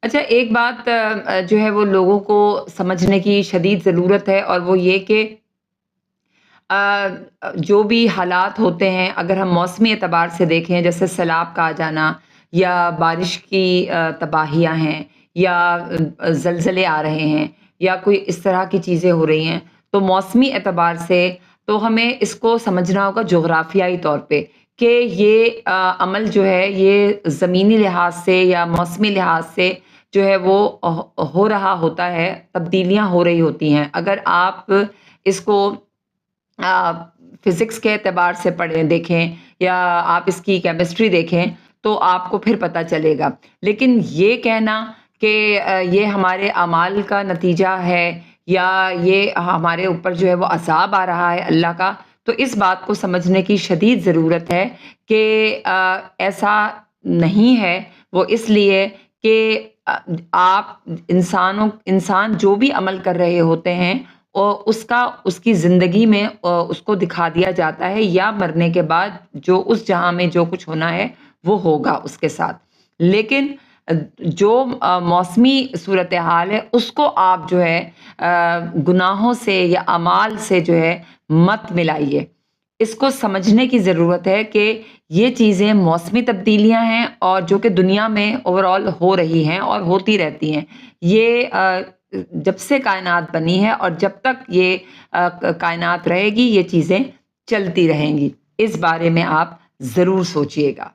اچھا، ایک بات جو ہے وہ لوگوں کو سمجھنے کی شدید ضرورت ہے، اور وہ یہ کہ جو بھی حالات ہوتے ہیں، اگر ہم موسمی اعتبار سے دیکھیں، جیسے سیلاب کا آ جانا یا بارش کی تباہیاں ہیں، یا زلزلے آ رہے ہیں، یا کوئی اس طرح کی چیزیں ہو رہی ہیں، تو موسمی اعتبار سے تو ہمیں اس کو سمجھنا ہوگا جغرافیائی طور پہ کہ یہ عمل جو ہے یہ زمینی لحاظ سے یا موسمی لحاظ سے جو ہے وہ ہو رہا ہوتا ہے، تبدیلیاں ہو رہی ہوتی ہیں۔ اگر آپ اس کو فزکس کے اعتبار سے پڑھیں دیکھیں، یا آپ اس کی کیمسٹری دیکھیں، تو آپ کو پھر پتہ چلے گا۔ لیکن یہ کہنا کہ یہ ہمارے اعمال کا نتیجہ ہے، یا یہ ہمارے اوپر جو ہے وہ عذاب آ رہا ہے اللہ کا، تو اس بات کو سمجھنے کی شدید ضرورت ہے کہ ایسا نہیں ہے۔ وہ اس لیے کہ آپ انسان جو بھی عمل کر رہے ہوتے ہیں، اور اس کی زندگی میں اس کو دکھا دیا جاتا ہے، یا مرنے کے بعد جو اس جہاں میں جو کچھ ہونا ہے وہ ہوگا اس کے ساتھ۔ لیکن جو موسمی صورتحال ہے اس کو آپ جو ہے گناہوں سے یا اعمال سے جو ہے مت ملائیے۔ اس کو سمجھنے کی ضرورت ہے کہ یہ چیزیں موسمی تبدیلیاں ہیں، اور جو کہ دنیا میں اوور آل ہو رہی ہیں اور ہوتی رہتی ہیں۔ یہ جب سے کائنات بنی ہے اور جب تک یہ کائنات رہے گی، یہ چیزیں چلتی رہیں گی۔ اس بارے میں آپ ضرور سوچئے گا۔